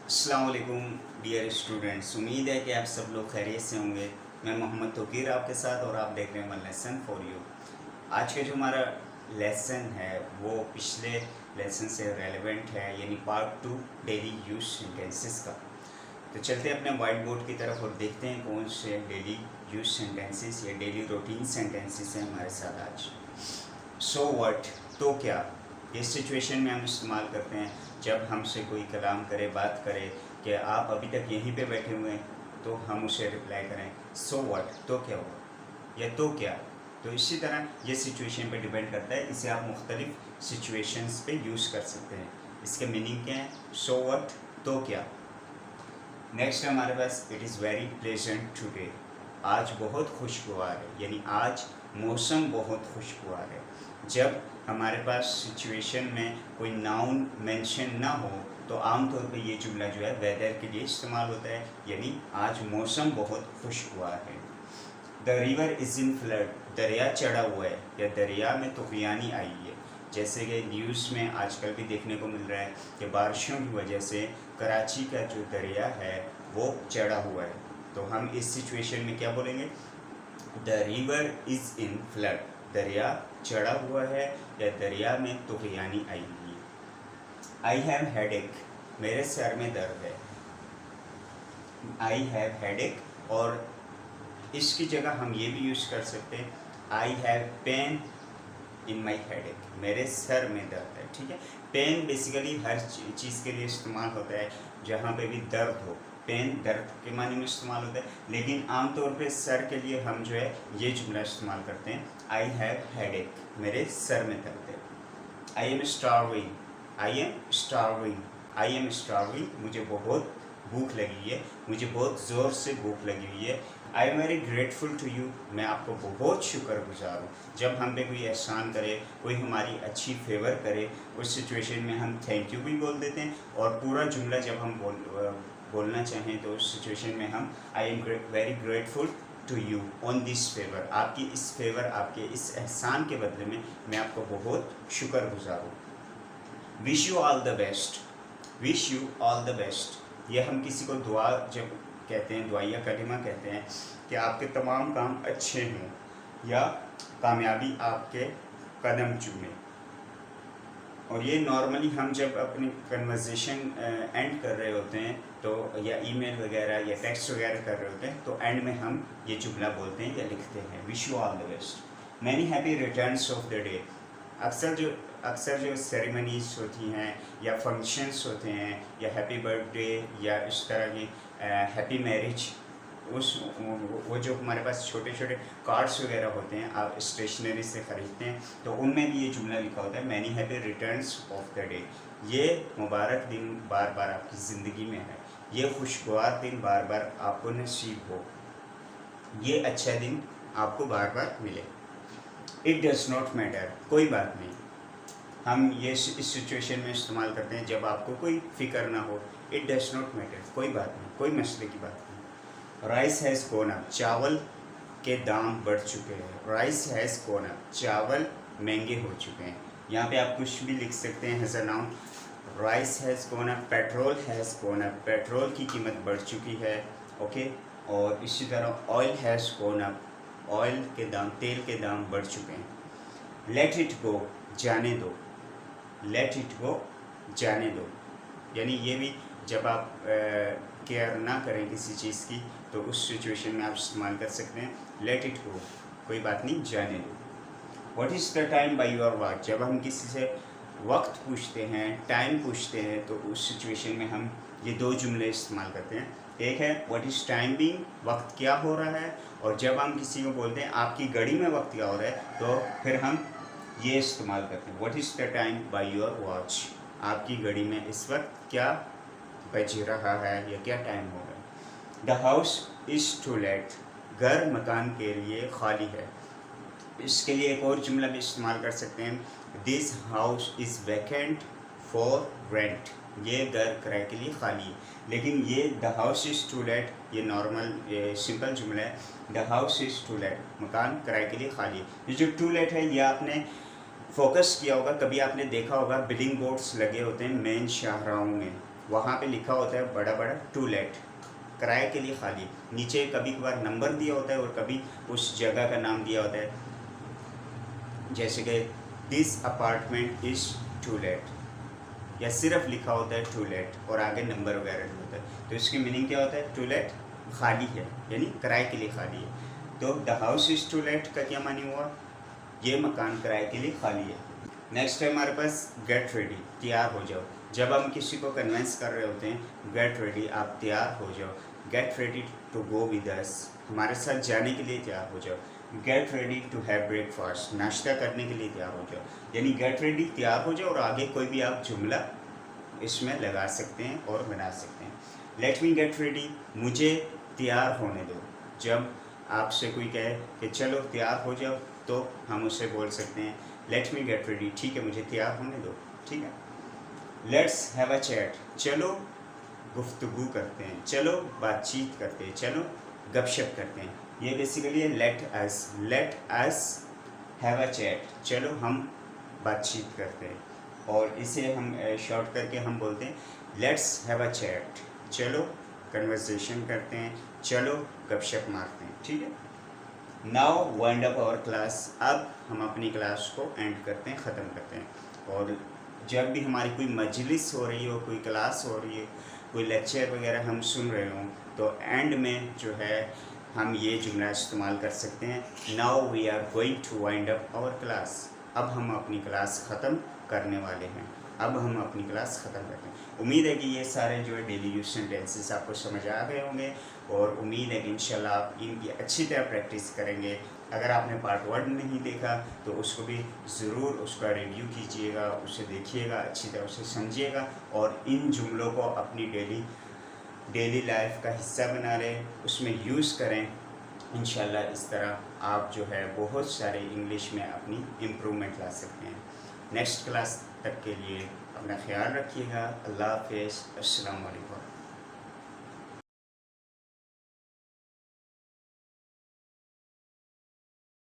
अस्सलाम वालेकुम dear students. उम्मीद है कि आप सब लोग खैरियत से होंगे। मैं मोहम्मद तौकीर आपके साथ और आप देख रहे हैं वन लेसन फॉर यू। आज का जो हमारा लेसन है वो पिछले लेसन से रेलेवेंट है, यानी पार्ट 2 डेली यूज सेंटेंसेस का। तो चलते हैं अपने वाइट बोर्ड की तरफ और देखते हैं कौन से डेली यूज सेंटेंसेस या डेली रूटीन सेंटेंसेस हैं हमारे साथ आज। सो व्हाट, तो क्या, इस सिचुएशन में हम इस्तेमाल करते हैं जब हमसे कोई कलाम करे, बात करे कि आप अभी तक यहीं पे बैठे हुए हैं, तो हम उसे रिप्लाई करें सो व्हाट, तो क्या हुआ या तो क्या। तो इसी तरह ये सिचुएशन पे डिपेंड करता है, इसे आप मुख्तलिफ सिचुएशंस पे यूज़ कर सकते हैं। इसके मीनिंग क्या है, सो व्हाट, तो क्या। नेक्स्ट हमारे पास it is very pleasant today, आज बहुत खुशगवार है, यानी आज मौसम बहुत खुशगवार है। जब हमारे पास सिचुएशन में कोई नाउन मेंशन ना हो तो आमतौर पे ये जुमला जो है वेदर के लिए इस्तेमाल होता है, यानी आज मौसम बहुत खुशगवार है। The river is in flood, दरिया चढ़ा हुआ है या दरिया में तूफ़ानी आई है। जैसे कि न्यूज़ में आजकल भी देखने को मिल रहा है कि बारिशों की वजह से कराची का जो दरिया है वो चढ़ा हुआ है। तो हम इस सिचुएशन में क्या बोलेंगे, the river is in flood, दरिया चढ़ा हुआ है या दरिया में तूफ़ानी आई हुई है। आई हैव हेडेक, मेरे सर में दर्द है। आई हैव हेडेक, और इसकी जगह हम ये भी यूज़ कर सकते हैं I have pain in my headache, मेरे सर में दर्द है। ठीक है, पेन बेसिकली हर चीज़ के लिए इस्तेमाल होता है जहाँ पे भी दर्द हो। पेन दर्द के माने में इस्तेमाल होता है, लेकिन आमतौर पे सर के लिए हम जो है ये जुमला इस्तेमाल करते हैं आई हैव हेडेक, मेरे सर में दर्द है। I M starving, I am starving, I am starving, मुझे बहुत भूख लगी है, मुझे बहुत ज़ोर से भूख लगी हुई है। I am very grateful to you, मैं आपको बहुत शुक्रगुजार हूँ। जब हम पे कोई एहसान करे, कोई हमारी अच्छी फेवर करे, उस सिचुएशन में हम थैंक यू भी बोल देते हैं, और पूरा जुमला जब हम बोलना चाहें तो उस सिचुएशन में हम I am very grateful to you on this favour, आपकी इस फेवर, आपके इस एहसान के बदले में मैं आपको बहुत शुक्रगुजार हूँ। Wish you all the best, wish you all the best, ये हम किसी को दुआ जब कहते हैं, दुआया कलिमा कहते हैं कि आपके तमाम काम अच्छे हों या कामयाबी आपके कदम चूमे। और ये नॉर्मली हम जब अपनी कन्वर्सेशन एंड कर रहे होते हैं तो या ईमेल वगैरह या टेक्स्ट वगैरह कर रहे होते हैं तो एंड में हम ये जुमला बोलते हैं या लिखते हैं wish you all the best. Many happy returns of the day, अक्सर जो सेरेमनीज होती हैं या फंक्शंस होते हैं या हैप्पी बर्थडे या इस तरह की हैप्पी मैरिज, वो जो हमारे पास छोटे छोटे कार्ड्स वगैरह होते हैं आप स्टेशनरी से ख़रीदते हैं तो उनमें भी ये जुमला लिखा होता है many happy returns of the day, ये मुबारक दिन बार बार आपकी ज़िंदगी में है, ये खुशगवार दिन बार बार आपको नसीब हो, ये अच्छा दिन आपको बार बार मिले। इट डज़ नॉट मैटर, कोई बात नहीं, हम ये इस सिचुएशन में इस्तेमाल करते हैं जब आपको कोई फ़िक्र ना हो। इट डज़ नॉट मैटर, कोई बात नहीं, कोई मसले की बात नहीं। राइस हैज़ गॉन अप, चावल के दाम बढ़ चुके हैं। राइस हैज़ गॉन अप, चावल महंगे हो चुके हैं। यहाँ पे आप कुछ भी लिख सकते हैं as a noun. Rice has gone up, petrol has gone up, petrol की कीमत बढ़ चुकी है। ओके, और इसी तरह oil has gone up, oil के दाम, तेल के दाम बढ़ चुके हैं। लेट इट गो, जाने दो, लेट इट गो, जाने दो, यानी ये भी जब आप केयर ना करें किसी चीज़ की तो उस सिचुएशन में आप इस्तेमाल कर सकते हैं लेट इट गो, कोई बात नहीं, जाने दो। What is the time by your watch, जब हम किसी से वक्त पूछते हैं, टाइम पूछते हैं तो उस सिचुएशन में हम ये दो जुमले इस्तेमाल करते हैं। एक है व्हाट इज़ टाइम बीइंग, वक्त क्या हो रहा है, और जब हम किसी को बोलते हैं आपकी घड़ी में वक्त क्या हो रहा है तो फिर हम ये इस्तेमाल करते हैं what is the time by your watch, आपकी घड़ी में इस वक्त क्या बज रहा है या क्या टाइम हो रहा है। The house is to let, घर मकान के लिए खाली है। इसके लिए एक और जुमला भी इस्तेमाल कर सकते हैं this house is vacant for rent, ये घर किराए के लिए खाली है। लेकिन ये the house is to let ये नॉर्मल सिंपल जुमला है। The house is to let, मकान किराए के लिए खाली है। ये जो टू लेट है ये आपने फोकस किया होगा, कभी आपने देखा होगा बिलिंग बोर्ड्स लगे होते हैं मेन शाहराहों में, वहाँ पे लिखा होता है बड़ा बड़ा टू लेट, किराए के लिए खाली। नीचे कभी कभार नंबर दिया होता है और कभी उस जगह का नाम दिया होता है, जैसे कि this apartment is to let, या सिर्फ लिखा होता है टू लेट और आगे नंबर वगैरह नहीं होता है। तो इसकी मीनिंग क्या होता है? टू लेट खाली है, यानी किराए के लिए खाली है। तो the house is to let का क्या मानी हुआ? ये मकान किराए के लिए खाली है। नेक्स्ट है हमारे पास गेट रेडी, तैयार हो जाओ। जब हम किसी को कन्वेंस कर रहे होते हैं, गेट रेडी, आप तैयार हो जाओ। Get ready to go with us, हमारे साथ जाने के लिए तैयार हो जाओ। Get ready to have breakfast, नाश्ता करने के लिए तैयार हो जाओ। यानी गेट रेडी, तैयार हो जाओ, और आगे कोई भी आप जुमला इसमें लगा सकते हैं और बना सकते हैं। लेट मी गेट रेडी, मुझे तैयार होने दो। जब आपसे कोई कहे कि चलो तैयार हो जाओ, तो हम उससे बोल सकते हैं लेट मी गेट रेडी, ठीक है मुझे तैयार होने दो, ठीक है। लेट्स हैव अ चैट, चलो गुफ्तगू करते हैं, चलो बातचीत करते हैं, चलो गपशप करते हैं। ये बेसिकली है let us have a chat, चलो हम बातचीत करते हैं। और इसे हम शॉर्ट करके हम बोलते हैं लेट्स हैव अ चैट, चलो कन्वर्सेशन करते हैं, चलो गपशप मारते हैं, ठीक है। Now wind up our class, अब हम अपनी क्लास को एंड करते हैं, ख़त्म करते हैं। और जब भी हमारी कोई मजलिस हो रही हो, कोई क्लास हो रही है, कोई लेक्चर वगैरह हम सुन रहे हों, तो एंड में जो है हम ये जुमला इस्तेमाल कर सकते हैं, now we are going to wind up our class, अब हम अपनी क्लास ख़त्म करने वाले हैं, अब हम अपनी क्लास ख़त्म करते हैं। उम्मीद है कि ये सारे जो है डेली यूज सेंटेंसेस आपको समझ आ गए होंगे, और उम्मीद है कि इंशाल्लाह आप इनकी अच्छी तरह प्रैक्टिस करेंगे। अगर आपने पार्ट 1 नहीं देखा तो उसको भी ज़रूर उसका रिव्यू कीजिएगा, उसे देखिएगा, अच्छी तरह उसे समझिएगा, और इन जुमलों को अपनी डेली लाइफ का हिस्सा बना लें, उसमें यूज़ करें। इंशाल्लाह इस तरह आप जो है बहुत सारे इंग्लिश में अपनी इम्प्रूवमेंट ला सकते हैं। नेक्स्ट क्लास तक के लिए अपना ख्याल रखिएगा। अल्लाह हाफ़िज़, अस्सलाम वालेकुम।